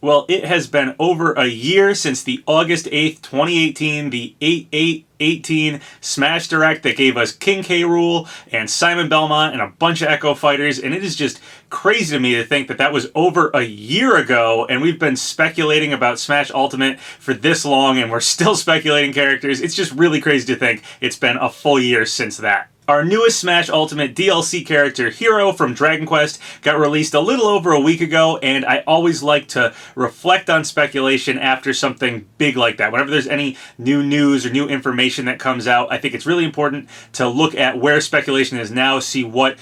Well, it has been over a year since the August 8th, 2018, the 8/8/18 Smash Direct that gave us King K. Rool and Simon Belmont and a bunch of Echo Fighters, and it is just crazy to me to think that that was over a year ago, and we've been speculating about Smash Ultimate for this long, and we're still speculating characters. It's just really crazy to think it's been a full year since that. Our newest Smash Ultimate DLC character, Hero from Dragon Quest, got released a little over a week ago, and I always like to reflect on speculation after something big like that. Whenever there's any new news or new information that comes out, I think it's really important to look at where speculation is now, see what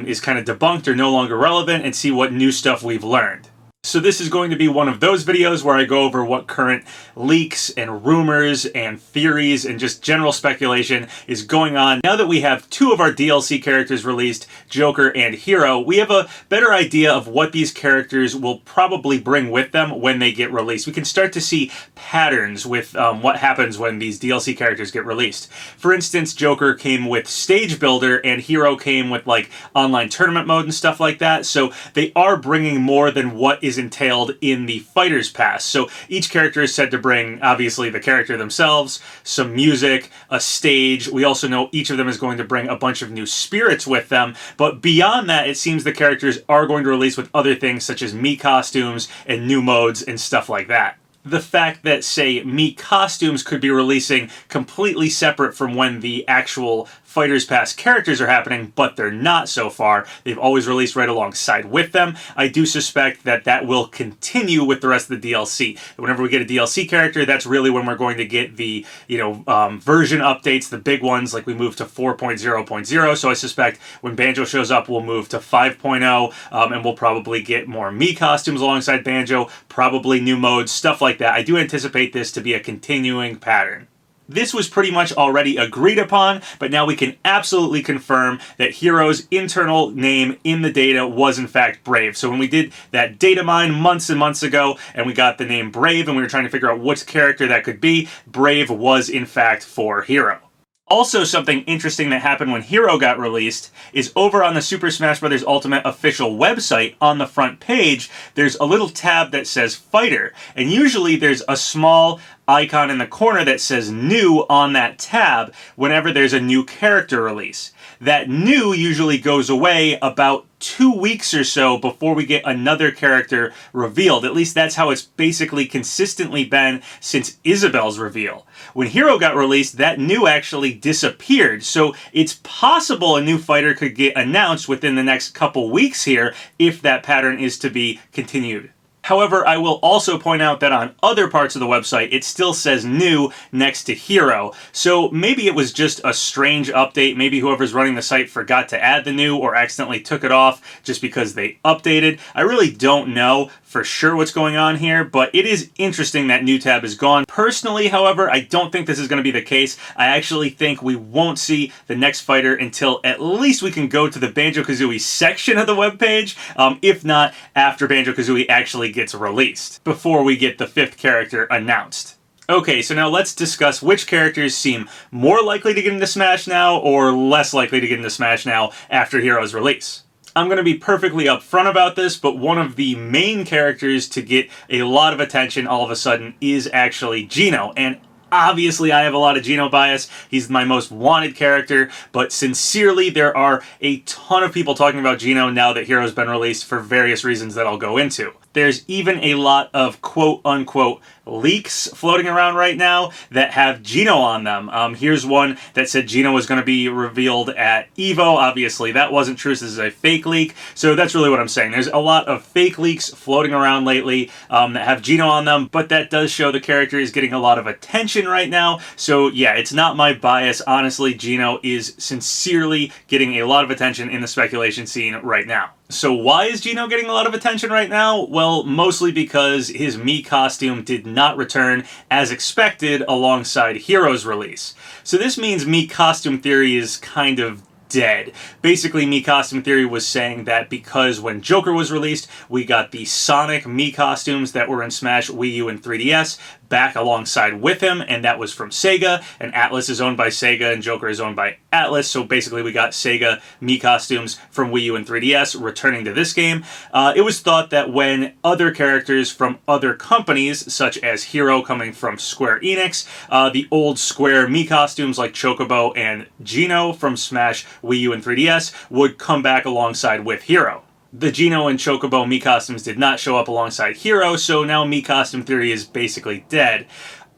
is kind of debunked or no longer relevant, and see what new stuff we've learned. So this is going to be one of those videos where I go over what current leaks and rumors and theories and just general speculation is going on. Now that we have two of our DLC characters released, Joker and Hero, we have a better idea of what these characters will probably bring with them when they get released. We can start to see patterns with what happens when these DLC characters get released. For instance, Joker came with Stage Builder and Hero came with like online tournament mode and stuff like that. So they are bringing more than what is entailed in the Fighter's Pass. So each character is said to bring, obviously, the character themselves, some music, a stage. We also know each of them is going to bring a bunch of new spirits with them. But beyond that, it seems the characters are going to release with other things such as Mii costumes and new modes and stuff like that. The fact that, say, Mii costumes could be releasing completely separate from when the actual Fighter's Pass characters are happening, but they're not so far. They've always released right alongside with them. I do suspect that that will continue with the rest of the DLC. Whenever we get a DLC character, that's really when we're going to get the, version updates, the big ones, like we move to 4.0.0. So I suspect when Banjo shows up, we'll move to 5.0, and we'll probably get more Mii costumes alongside Banjo, probably new modes, stuff like that. I do anticipate this to be a continuing pattern. This was pretty much already agreed upon, but now we can absolutely confirm that Hero's internal name in the data was in fact Brave. So when we did that data mine months and months ago, and we got the name Brave, and we were trying to figure out which character that could be, Brave was in fact for Hero. Also, something interesting that happened when Hero got released is over on the Super Smash Bros. Ultimate official website, on the front page, there's a little tab that says Fighter, and usually there's a small icon in the corner that says New on that tab whenever there's a new character release. That new usually goes away about 2 weeks or so before we get another character revealed. At least that's how it's basically consistently been since Isabelle's reveal. When Hero got released, that new actually disappeared, so it's possible a new fighter could get announced within the next couple weeks here if that pattern is to be continued. However, I will also point out that on other parts of the website, it still says New next to Hero. So maybe it was just a strange update. Maybe whoever's running the site forgot to add the new or accidentally took it off just because they updated. I really don't know for sure what's going on here, but it is interesting that New tab is gone. Personally, however, I don't think this is going to be the case. I actually think we won't see the next fighter until at least we can go to the Banjo-Kazooie section of the webpage, if not after Banjo-Kazooie actually gets released, before we get the 5th character announced. Okay, so now let's discuss which characters seem more likely to get into Smash now or less likely to get into Smash now after Hero's release. I'm going to be perfectly upfront about this, but one of the main characters to get a lot of attention all of a sudden is actually Geno, and obviously, I have a lot of Geno bias. He's my most wanted character, but sincerely, there are a ton of people talking about Geno now that Hero's been released for various reasons that I'll go into. There's even a lot of quote-unquote leaks floating around right now that have Geno on them. Here's one that said Geno was going to be revealed at EVO. Obviously, that wasn't true, so this is a fake leak. So that's really what I'm saying. There's a lot of fake leaks floating around lately that have Geno on them, but that does show the character is getting a lot of attention right now. So yeah, it's not my bias. Honestly, Geno is sincerely getting a lot of attention in the speculation scene right now. So why is Geno getting a lot of attention right now? Well, mostly because his Mii costume did not return as expected alongside Hero's release. So this means Mii costume theory is kind of dead. Basically, Mii costume theory was saying that because when Joker was released, we got the Sonic Mii costumes that were in Smash, Wii U, and 3DS back alongside with him, and that was from Sega, and Atlas is owned by Sega, and Joker is owned by Atlas, so basically we got Sega Mii costumes from Wii U and 3DS returning to this game. It was thought that when other characters from other companies, such as Hero coming from Square Enix, the old Square Mii costumes like Chocobo and Geno from Smash, Wii U, and 3DS would come back alongside with Hero. The Geno and Chocobo Mii costumes did not show up alongside Hero, so now Mii costume theory is basically dead.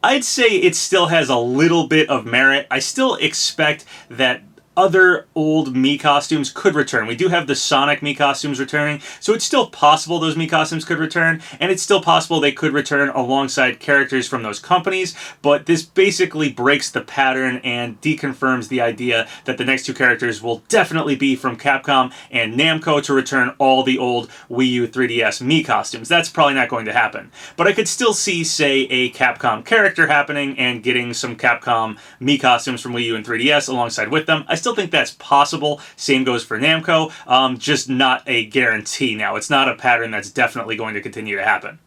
I'd say it still has a little bit of merit. I still expect that other old Mii costumes could return. We do have the Sonic Mii costumes returning, so it's still possible those Mii costumes could return, and it's still possible they could return alongside characters from those companies, but this basically breaks the pattern and deconfirms the idea that the next two characters will definitely be from Capcom and Namco to return all the old Wii U 3DS Mii costumes. That's probably not going to happen. But I could still see, say, a Capcom character happening and getting some Capcom Mii costumes from Wii U and 3DS alongside with them. I still think that's possible. Same goes for Namco, just not a guarantee now. It's not a pattern that's definitely going to continue to happen.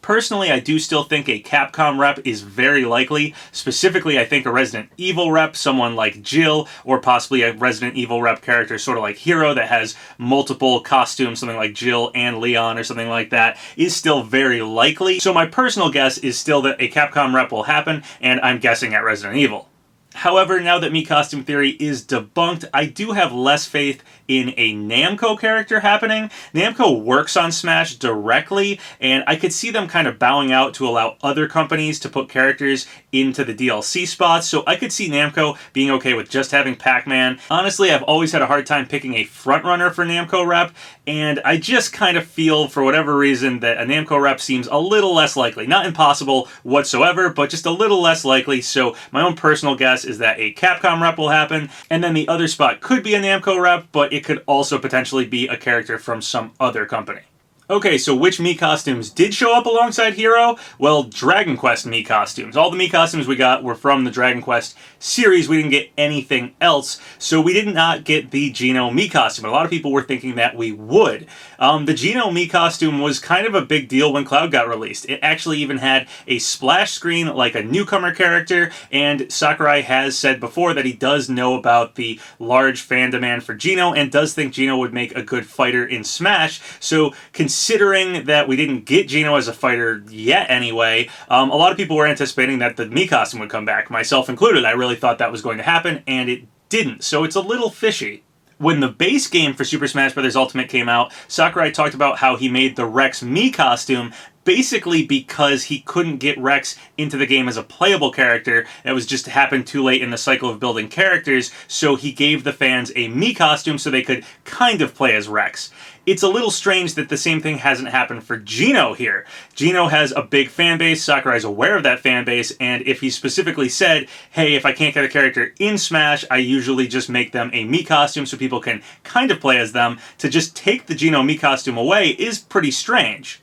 Personally, I do still think a Capcom rep is very likely. Specifically, I think a Resident Evil rep, someone like Jill, or possibly a Resident Evil rep character sort of like Hero that has multiple costumes, something like Jill and Leon or something like that, is still very likely. So my personal guess is still that a Capcom rep will happen, and I'm guessing at Resident Evil. However, now that Mii costume theory is debunked, I do have less faith in a Namco character happening. Namco works on Smash directly, and I could see them kind of bowing out to allow other companies to put characters into the DLC spots, so I could see Namco being okay with just having Pac-Man. Honestly, I've always had a hard time picking a frontrunner for Namco rep, and I just kind of feel, for whatever reason, that a Namco rep seems a little less likely. Not impossible whatsoever, but just a little less likely, so my own personal guess is that a Capcom rep will happen, and then the other spot could be a Namco rep, but it could also potentially be a character from some other company. Okay, so which Mii costumes did show up alongside Hero? Well, Dragon Quest Mii costumes. All the Mii costumes we got were from the Dragon Quest series. We didn't get anything else, so we did not get the Geno Mii costume. A lot of people were thinking that we would. The Geno Mii costume was kind of a big deal when Cloud got released. It actually even had a splash screen like a newcomer character, and Sakurai has said before that he does know about the large fan demand for Geno and does think Geno would make a good fighter in Smash, so considering that we didn't get Geno as a fighter yet anyway, a lot of people were anticipating that the Mii costume would come back, myself included. I really thought that was going to happen, and it didn't, so it's a little fishy. When the base game for Super Smash Bros. Ultimate came out, Sakurai talked about how he made the Rex Mii costume basically because he couldn't get Rex into the game as a playable character. That was just happened too late in the cycle of building characters, so he gave the fans a Mii costume so they could kind of play as Rex. It's a little strange that the same thing hasn't happened for Geno here. Geno has a big fan base, Sakurai's aware of that fan base, and if he specifically said, hey, if I can't get a character in Smash, I usually just make them a Mii costume so people can kind of play as them, to just take the Geno Mii costume away is pretty strange.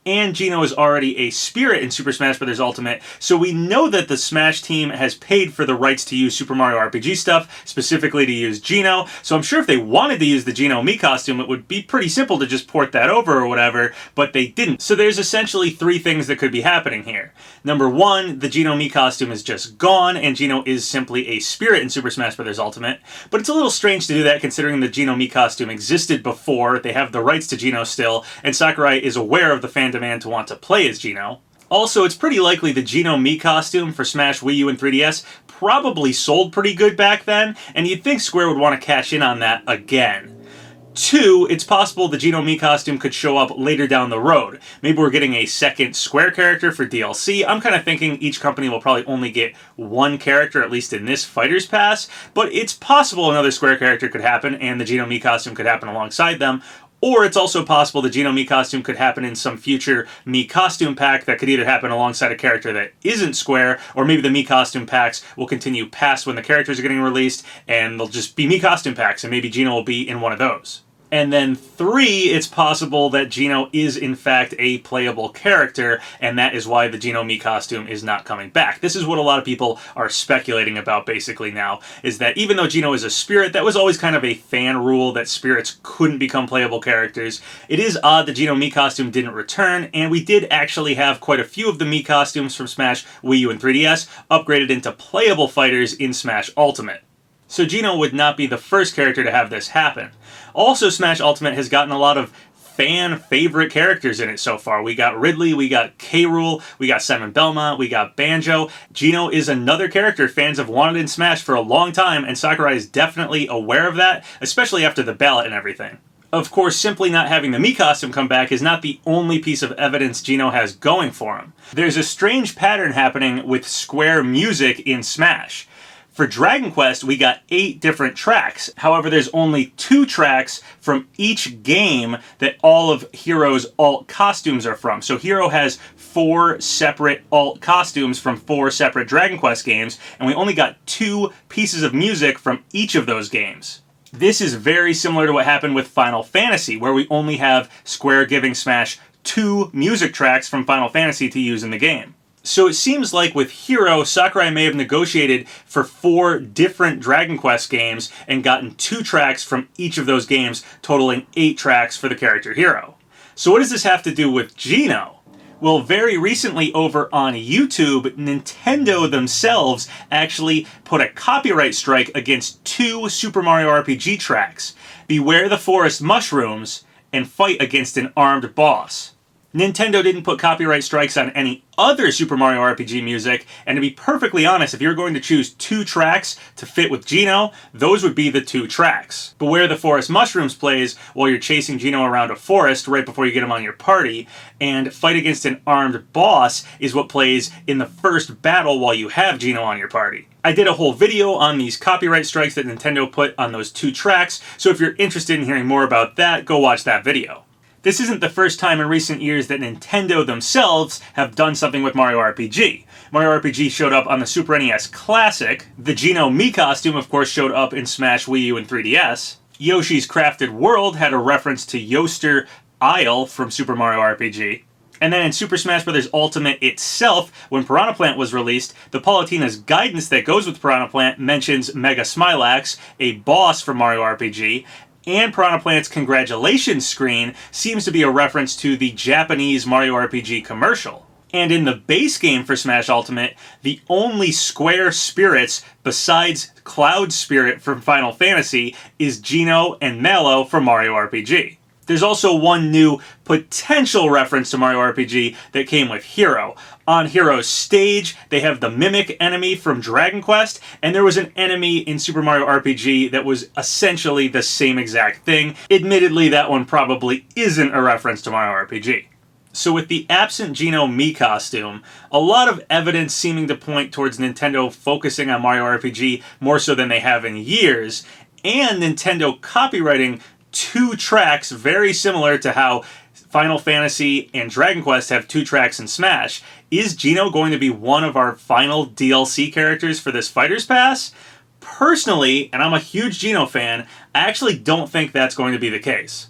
And Geno is already a spirit in Super Smash Bros. Ultimate, so we know that the Smash team has paid for the rights to use Super Mario RPG stuff, specifically to use Geno, so I'm sure if they wanted to use the Geno Mii costume, it would be pretty simple to just port that over or whatever, but they didn't. So there's essentially three things that could be happening here. Number one, the Geno Mii costume is just gone, and Geno is simply a spirit in Super Smash Bros. Ultimate, but it's a little strange to do that considering the Geno Mii costume existed before, they have the rights to Geno still, and Sakurai is aware of the fan demand to want to play as Geno. Also, it's pretty likely the Geno Mii costume for Smash, Wii U, and 3DS probably sold pretty good back then, and you'd think Square would want to cash in on that again. Two, it's possible the Geno Mii costume could show up later down the road. Maybe we're getting a second Square character for DLC. I'm kind of thinking each company will probably only get one character, at least in this Fighter's Pass, but it's possible another Square character could happen and the Geno Mii costume could happen alongside them. Or it's also possible the Geno Mii costume could happen in some future Mii costume pack that could either happen alongside a character that isn't Square, or maybe the Mii costume packs will continue past when the characters are getting released, and they'll just be Mii costume packs, and maybe Geno will be in one of those. And then 3, it's possible that Geno is in fact a playable character, and that is why the Geno Mii costume is not coming back. This is what a lot of people are speculating about basically now, is that even though Geno is a spirit, that was always kind of a fan rule that spirits couldn't become playable characters. It is odd the Geno Mii costume didn't return, and we did actually have quite a few of the Mii costumes from Smash, Wii U, and 3DS upgraded into playable fighters in Smash Ultimate. So Geno would not be the first character to have this happen. Also, Smash Ultimate has gotten a lot of fan favorite characters in it so far. We got Ridley, we got K. Rool, we got Simon Belmont, we got Banjo. Geno is another character fans have wanted in Smash for a long time, and Sakurai is definitely aware of that, especially after the ballot and everything. Of course, simply not having the Mii costume come back is not the only piece of evidence Geno has going for him. There's a strange pattern happening with Square music in Smash. For Dragon Quest, we got 8 different tracks. However, there's only 2 tracks from each game that all of Hero's alt costumes are from. So Hero has 4 separate alt costumes from 4 separate Dragon Quest games, and we only got 2 pieces of music from each of those games. This is very similar to what happened with Final Fantasy, where we only have Square giving Smash 2 music tracks from Final Fantasy to use in the game. So it seems like with Hero, Sakurai may have negotiated for 4 different Dragon Quest games and gotten 2 tracks from each of those games, totaling 8 tracks for the character Hero. So what does this have to do with Geno? Well, very recently over on YouTube, Nintendo themselves actually put a copyright strike against 2 Super Mario RPG tracks, Beware the Forest Mushrooms and Fight Against an Armed Boss. Nintendo didn't put copyright strikes on any other Super Mario RPG music, and to be perfectly honest, if you're going to choose 2 tracks to fit with Geno, those would be the 2 tracks. Beware the Forest Mushrooms plays while you're chasing Geno around a forest right before you get him on your party, and Fight Against an Armed Boss is what plays in the first battle while you have Geno on your party. I did a whole video on these copyright strikes that Nintendo put on those 2 tracks, so if you're interested in hearing more about that, go watch that video. This isn't the first time in recent years that Nintendo themselves have done something with Mario RPG. Mario RPG showed up on the Super NES Classic. The Geno Mii costume, of course, showed up in Smash, Wii U, and 3DS. Yoshi's Crafted World had a reference to Yoster Isle from Super Mario RPG. And then in Super Smash Bros. Ultimate itself, when Piranha Plant was released, the Palutena's guidance that goes with Piranha Plant mentions Mega Smilax, a boss from Mario RPG, and Piranha Plant's congratulations screen seems to be a reference to the Japanese Mario RPG commercial. And in the base game for Smash Ultimate, the only Square spirits besides Cloud Spirit from Final Fantasy is Geno and Mallow from Mario RPG. There's also one new potential reference to Mario RPG that came with Hero. On Hero's stage, they have the Mimic enemy from Dragon Quest, and there was an enemy in Super Mario RPG that was essentially the same exact thing. Admittedly, that one probably isn't a reference to Mario RPG. So with the absent Geno Mii costume, a lot of evidence seeming to point towards Nintendo focusing on Mario RPG more so than they have in years, and Nintendo copywriting 2 tracks very similar to how Final Fantasy and Dragon Quest have 2 tracks in Smash. Is Geno going to be one of our final DLC characters for this Fighters Pass? Personally, and I'm a huge Geno fan, I actually don't think that's going to be the case.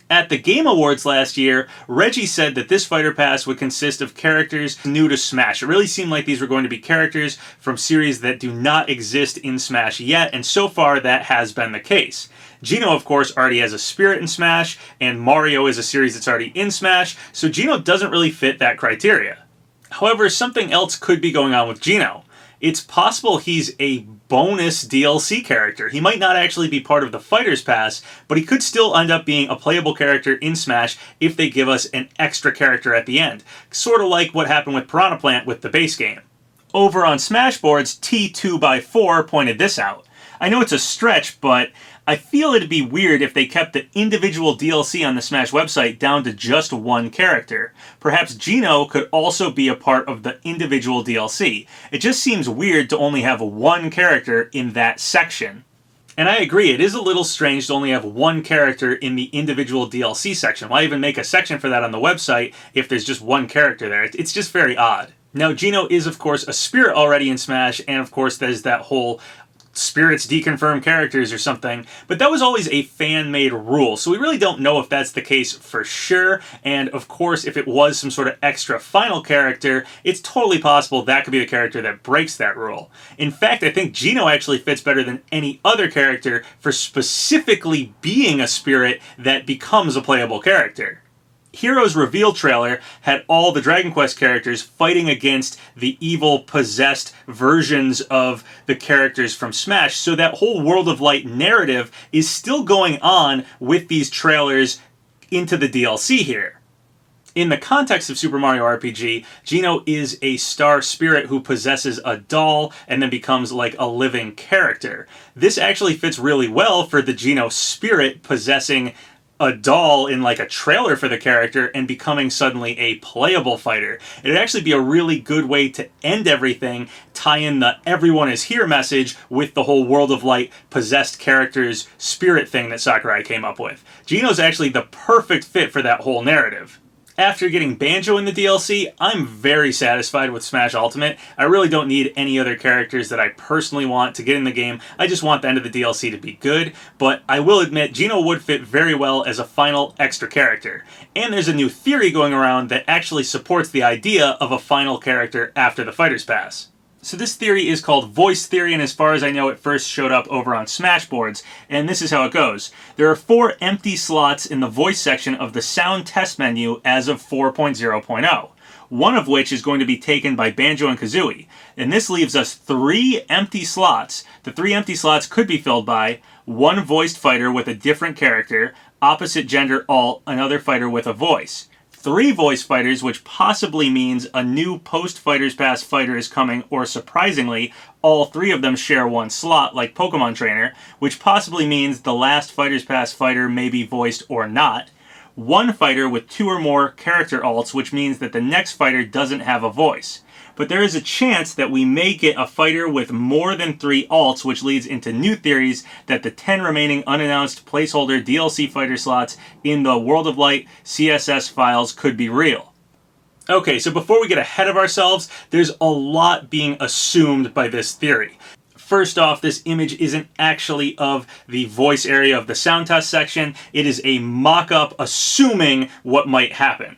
At the Game Awards last year, Reggie said that this Fighter Pass would consist of characters new to Smash. It really seemed like these were going to be characters from series that do not exist in Smash yet, and so far that has been the case. Geno, of course, already has a spirit in Smash, and Mario is a series that's already in Smash, so Geno doesn't really fit that criteria. However, something else could be going on with Geno. It's possible he's a bonus DLC character. He might not actually be part of the Fighters Pass, but he could still end up being a playable character in Smash if they give us an extra character at the end. Sort of like what happened with Piranha Plant with the base game. Over on Smashboard's T2x4 pointed this out. I know it's a stretch, but I feel it'd be weird if they kept the individual DLC on the Smash website down to just one character. Perhaps Geno could also be a part of the individual DLC. It just seems weird to only have one character in that section. And I agree, it is a little strange to only have one character in the individual DLC section. Why even make a section for that on the website if there's just one character there? It's just very odd. Now, Geno is, of course, a spirit already in Smash, and of course there's that whole spirits deconfirm characters or something, but that was always a fan-made rule, so we really don't know if that's the case for sure, and of course if it was some sort of extra final character, it's totally possible that could be the character that breaks that rule. In fact, I think Geno actually fits better than any other character for specifically being a spirit that becomes a playable character. Hero's reveal trailer had all the Dragon Quest characters fighting against the evil, possessed versions of the characters from Smash, so that whole World of Light narrative is still going on with these trailers into the DLC here. In the context of Super Mario RPG, Geno is a star spirit who possesses a doll and then becomes like a living character. This actually fits really well for the Geno spirit possessing a doll in like a trailer for the character and becoming suddenly a playable fighter. It'd actually be a really good way to end everything, tie in the everyone is here message with the whole World of Light possessed characters spirit thing that Sakurai came up with. Geno's actually the perfect fit for that whole narrative. After getting Banjo in the DLC, I'm very satisfied with Smash Ultimate. I really don't need any other characters that I personally want to get in the game. I just want the end of the DLC to be good, but I will admit Geno would fit very well as a final extra character. And there's a new theory going around that actually supports the idea of a final character after the Fighter's Pass. So this theory is called voice theory, and as far as I know, it first showed up over on Smash boards, and this is how it goes. There are 4 empty slots in the voice section of the sound test menu as of 4.0.0, one of which is going to be taken by Banjo and Kazooie. And this leaves us 3 empty slots. The 3 empty slots could be filled by one voiced fighter with a different character, opposite gender alt, another fighter with a voice. 3 voice fighters, which possibly means a new post-Fighters Pass fighter is coming, or surprisingly, all 3 of them share one slot, like Pokemon Trainer, which possibly means the last Fighters Pass fighter may be voiced or not. 1 fighter with 2 or more character alts, which means that the next fighter doesn't have a voice. But there is a chance that we may get a fighter with more than 3 alts, which leads into new theories that the 10 remaining unannounced placeholder DLC fighter slots in the World of Light CSS files could be real. Okay, so before we get ahead of ourselves, there's a lot being assumed by this theory. First off, this image isn't actually of the voice area of the sound test section. It is a mock-up assuming what might happen.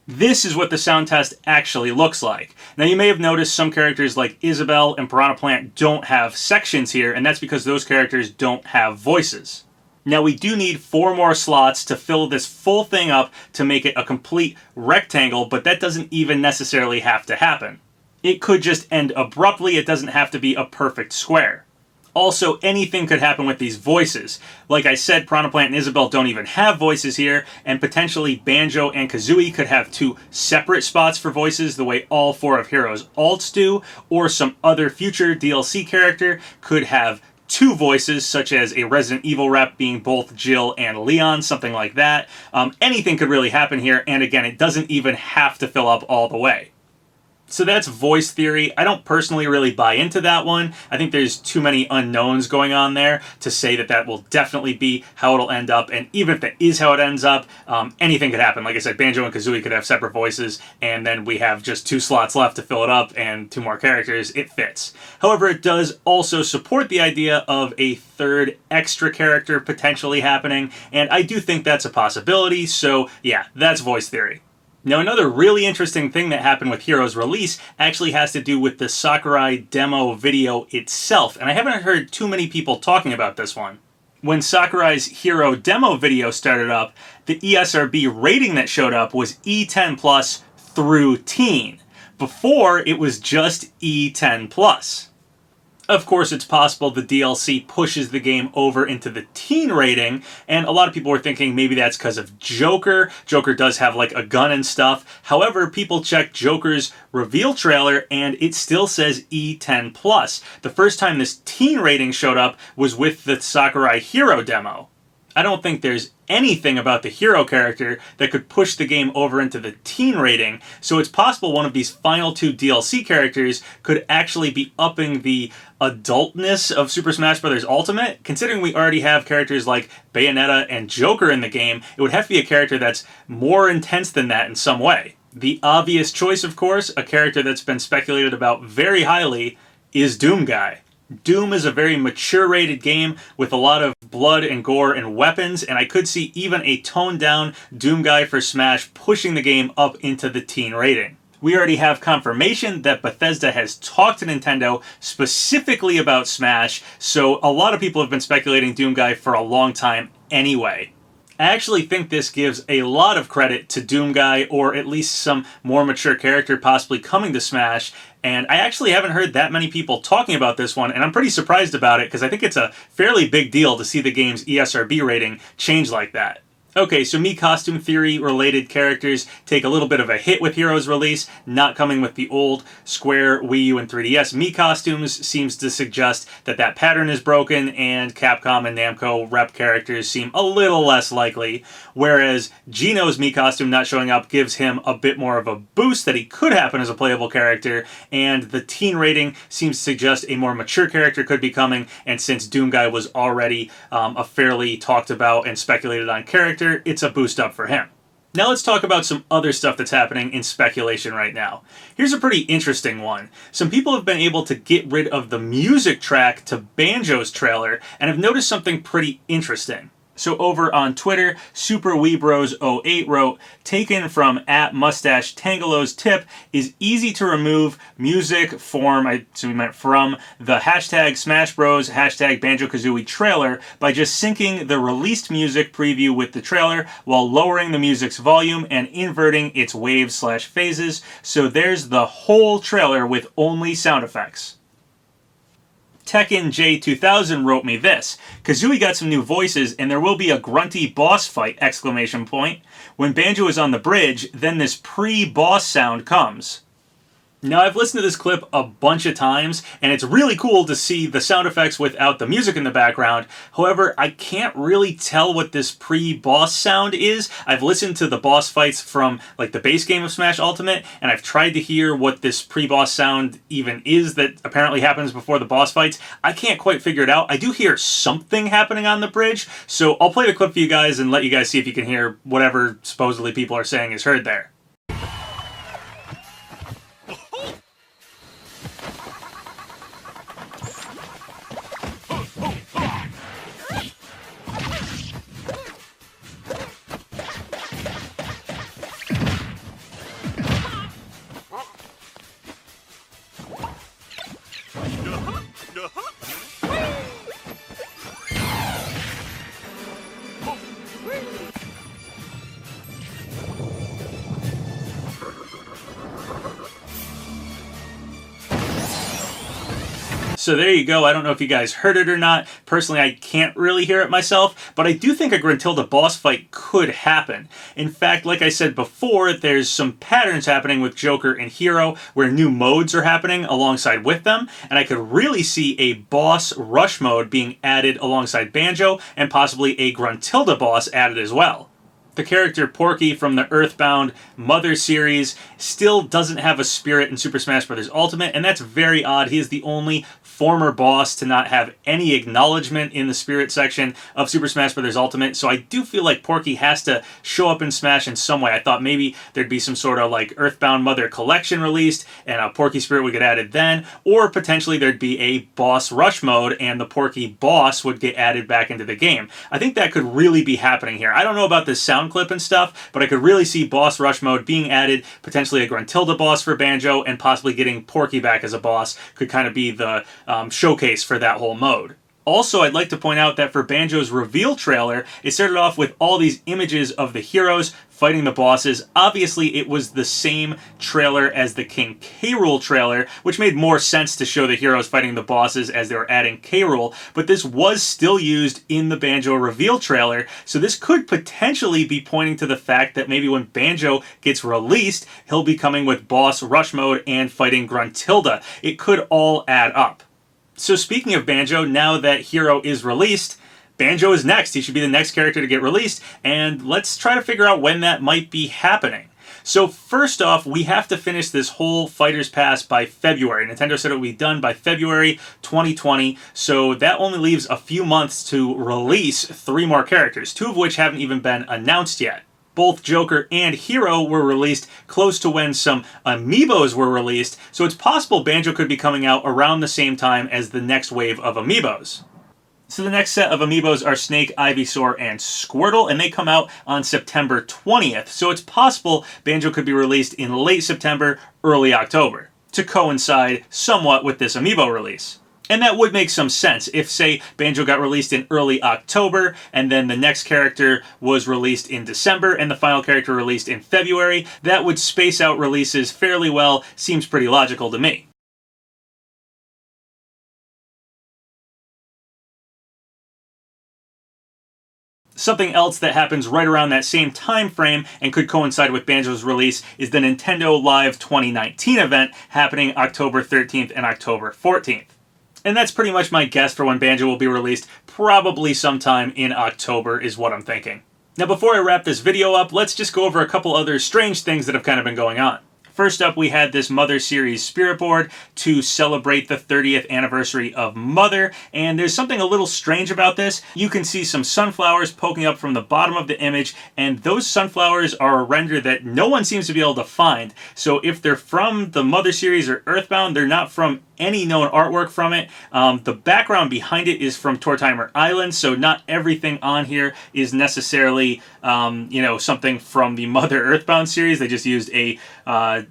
This is what the sound test actually looks like. Now you may have noticed some characters like Isabelle and Piranha Plant don't have sections here, and that's because those characters don't have voices. Now we do need 4 more slots to fill this full thing up to make it a complete rectangle, but that doesn't even necessarily have to happen. It could just end abruptly, it doesn't have to be a perfect square. Also, anything could happen with these voices. Like I said, Piranha Plant and Isabelle don't even have voices here, and potentially Banjo and Kazooie could have 2 separate spots for voices the way all 4 of Hero's alts do, or some other future DLC character could have 2 voices, such as a Resident Evil rep being both Jill and Leon, something like that. Anything could really happen here, and again, it doesn't even have to fill up all the way. So that's voice theory. I don't personally really buy into that one. I think there's too many unknowns going on there to say that that will definitely be how it'll end up. And even if that is how it ends up, anything could happen. Like I said, Banjo and Kazooie could have separate voices, and then we have just 2 slots left to fill it up and 2 more characters. It fits. However, it does also support the idea of a 3rd extra character potentially happening, and I do think that's a possibility. So yeah, that's voice theory. Now, another really interesting thing that happened with Hero's release actually has to do with the Sakurai demo video itself, and I haven't heard too many people talking about this one. When Sakurai's Hero demo video started up, the ESRB rating that showed up was E10+ through teen. Before, it was just E10+. Of course, it's possible the DLC pushes the game over into the teen rating, and a lot of people were thinking maybe that's because of Joker. Joker does have like a gun and stuff. However, people checked Joker's reveal trailer and it still says E10+. The first time this teen rating showed up was with the Sakurai Hero demo. I don't think there's anything about the Hero character that could push the game over into the teen rating, so it's possible one of these final 2 DLC characters could actually be upping the adultness of Super Smash Bros. Ultimate. Considering we already have characters like Bayonetta and Joker in the game, it would have to be a character that's more intense than that in some way. The obvious choice, of course, a character that's been speculated about very highly, is Doom Guy. Doom is a very mature-rated game with a lot of blood and gore and weapons, and I could see even a toned-down Doom guy for Smash pushing the game up into the teen rating. We already have confirmation that Bethesda has talked to Nintendo specifically about Smash, so a lot of people have been speculating Doom guy for a long time anyway. I actually think this gives a lot of credit to Doom Guy, or at least some more mature character possibly coming to Smash, and I actually haven't heard that many people talking about this one, and I'm pretty surprised about it because I think it's a fairly big deal to see the game's ESRB rating change like that. Okay, so Mii costume theory related characters take a little bit of a hit with Heroes release, not coming with the old Square, Wii U, and 3DS Mii costumes seems to suggest that that pattern is broken, and Capcom and Namco rep characters seem a little less likely, whereas Geno's Mii costume not showing up gives him a bit more of a boost that he could happen as a playable character, and the teen rating seems to suggest a more mature character could be coming, and since Doom Guy was already a fairly talked about and speculated on character, it's a boost up for him. Now let's talk about some other stuff that's happening in speculation right now. Here's a pretty interesting one. Some people have been able to get rid of the music track to Banjo's trailer and have noticed something pretty interesting. So over on Twitter, SuperWeebros08 wrote, taken from @MustacheTangelo's tip, is easy to remove music form, I assume he meant from, the hashtag Smash Bros, hashtag Banjo-Kazooie trailer by just syncing the released music preview with the trailer while lowering the music's volume and inverting its waves/phases. So there's the whole trailer with only sound effects. Tekken J2000 wrote me this. Kazooie got some new voices and there will be a grunty boss fight! When Banjo is on the bridge, then this pre-boss sound comes. Now, I've listened to this clip a bunch of times, and it's really cool to see the sound effects without the music in the background. However, I can't really tell what this pre-boss sound is. I've listened to the boss fights from, like, the base game of Smash Ultimate, and I've tried to hear what this pre-boss sound even is that apparently happens before the boss fights. I can't quite figure it out. I do hear something happening on the bridge, so I'll play the clip for you guys and let you guys see if you can hear whatever supposedly people are saying is heard there. So there you go. I don't know if you guys heard it or not. Personally, I can't really hear it myself, but I do think a Gruntilda boss fight could happen. In fact, like I said before, there's some patterns happening with Joker and Hero where new modes are happening alongside with them, and I could really see a boss rush mode being added alongside Banjo, and possibly a Gruntilda boss added as well. The character Porky from the Earthbound Mother series still doesn't have a spirit in Super Smash Bros. Ultimate, and that's very odd. He is the only former boss to not have any acknowledgement in the spirit section of Super Smash Bros. Ultimate, so I do feel like Porky has to show up in Smash in some way. I thought maybe there'd be some sort of like Earthbound Mother collection released, and a Porky spirit would get added then, or potentially there'd be a boss rush mode, and the Porky boss would get added back into the game. I think that could really be happening here. I don't know about this sound clip and stuff, but I could really see boss rush mode being added, potentially a Gruntilda boss for Banjo, and possibly getting Porky back as a boss could kind of be the showcase for that whole mode. Also, I'd like to point out that for Banjo's reveal trailer, it started off with all these images of the heroes fighting the bosses. Obviously, it was the same trailer as the King K. Rool trailer, which made more sense to show the heroes fighting the bosses as they were adding K. Rool, but this was still used in the Banjo reveal trailer, so this could potentially be pointing to the fact that maybe when Banjo gets released, he'll be coming with boss rush mode and fighting Gruntilda. It could all add up. So speaking of Banjo, now that Hero is released, Banjo is next. He should be the next character to get released, and let's try to figure out when that might be happening. So first off, we have to finish this whole Fighter's Pass by February. Nintendo said it would be done by February 2020, so that only leaves a few months to release 3 more characters, 2 of which haven't even been announced yet. Both Joker and Hero were released close to when some amiibos were released, so it's possible Banjo could be coming out around the same time as the next wave of amiibos. So the next set of amiibos are Snake, Ivysaur, and Squirtle, and they come out on September 20th, so it's possible Banjo could be released in late September, early October, to coincide somewhat with this amiibo release. And that would make some sense. If, say, Banjo got released in early October, and then the next character was released in December, and the final character released in February, that would space out releases fairly well. Seems pretty logical to me. Something else that happens right around that same time frame and could coincide with Banjo's release is the Nintendo Live 2019 event happening October 13th and October 14th. And that's pretty much my guess for when Banjo will be released. Probably sometime in October is what I'm thinking. Now before I wrap this video up, let's just go over a couple other strange things that have kind of been going on. First up, we had this Mother Series Spirit Board to celebrate the 30th anniversary of Mother, and there's something a little strange about this. You can see some sunflowers poking up from the bottom of the image, and those sunflowers are a render that no one seems to be able to find. So if they're from the Mother Series or Earthbound, they're not from any known artwork from it. The background behind it is from Tortimer Island, so not everything on here is necessarily, something from the Mother Earthbound series. They just used a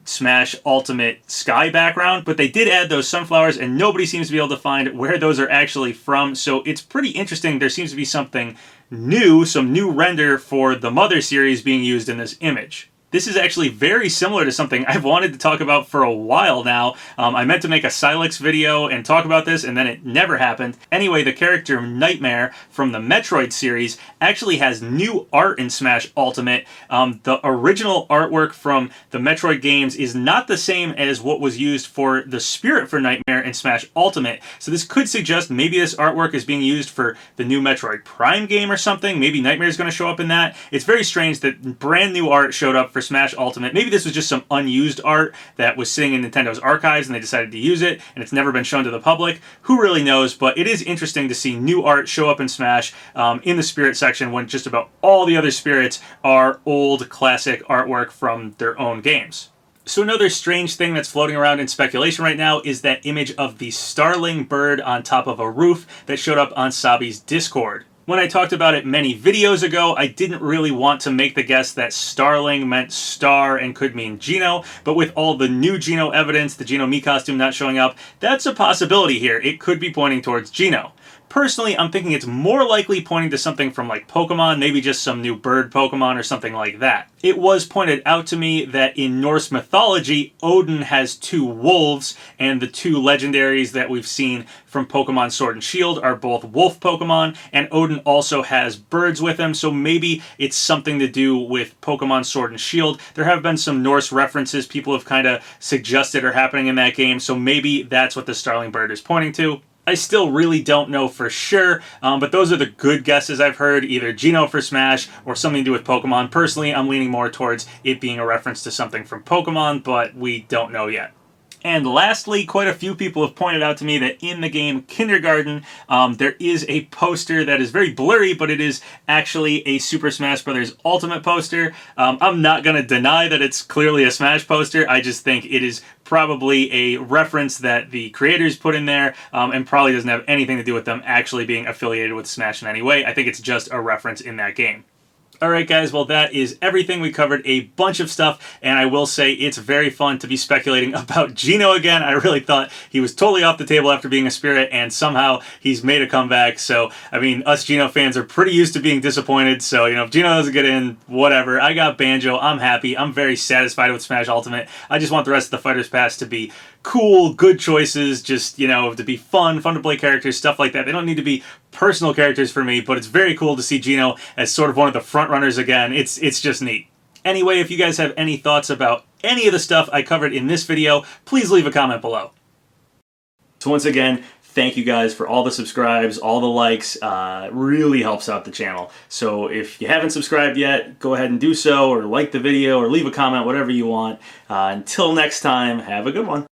Smash Ultimate Sky background, but they did add those sunflowers, and nobody seems to be able to find where those are actually from, so it's pretty interesting. There seems to be something new, some new render for the Mother series being used in this image. This is actually very similar to something I've wanted to talk about for a while now. I meant to make a Silex video and talk about this, and then it never happened. Anyway, the character Nightmare from the Metroid series actually has new art in Smash Ultimate. The original artwork from the Metroid games is not the same as what was used for the Spirit for Nightmare in Smash Ultimate. So this could suggest maybe this artwork is being used for the new Metroid Prime game or something. Maybe Nightmare is going to show up in that. It's very strange that brand new art showed up for Smash Ultimate. Maybe this was just some unused art that was sitting in Nintendo's archives and they decided to use it and it's never been shown to the public. Who really knows, but it is interesting to see new art show up in Smash in the Spirit section when just about all the other Spirits are old classic artwork from their own games. So another strange thing that's floating around in speculation right now is that image of the starling bird on top of a roof that showed up on Sabi's Discord. When I talked about it many videos ago, I didn't really want to make the guess that starling meant star and could mean Geno, but with all the new Geno evidence, the Geno Mii costume not showing up, that's a possibility here. It could be pointing towards Geno. Personally, I'm thinking it's more likely pointing to something from like Pokemon, maybe just some new bird Pokemon or something like that. It was pointed out to me that in Norse mythology, Odin has two wolves, and the two legendaries that we've seen from Pokemon Sword and Shield are both wolf Pokemon, and Odin also has birds with him, so maybe it's something to do with Pokemon Sword and Shield. There have been some Norse references people have kind of suggested are happening in that game, so maybe that's what the starling bird is pointing to. I still really don't know for sure, but those are the good guesses I've heard, either Geno for Smash or something to do with Pokemon. Personally, I'm leaning more towards it being a reference to something from Pokemon, but we don't know yet. And lastly, quite a few people have pointed out to me that in the game Kindergarten, there is a poster that is very blurry, but it is actually a Super Smash Bros. Ultimate poster. I'm not going to deny that it's clearly a Smash poster. I just think it is probably a reference that the creators put in there and probably doesn't have anything to do with them actually being affiliated with Smash in any way. I think it's just a reference in that game. Alright guys, well that is everything. We covered a bunch of stuff, and I will say it's very fun to be speculating about Geno again. I really thought he was totally off the table after being a Spirit, and somehow he's made a comeback. So, I mean, us Geno fans are pretty used to being disappointed, so, if Geno doesn't get in, whatever. I got Banjo, I'm happy, I'm very satisfied with Smash Ultimate. I just want the rest of the Fighters Pass to be cool, good choices, just, to be fun to play characters, stuff like that. They don't need to be personal characters for me, but it's very cool to see Geno as sort of one of the front runners again. It's just neat. Anyway, if you guys have any thoughts about any of the stuff I covered in this video, please leave a comment below. So once again, thank you guys for all the subscribes, all the likes. Really helps out the channel. So if you haven't subscribed yet, go ahead and do so, or like the video, or leave a comment, whatever you want. Until next time, have a good one.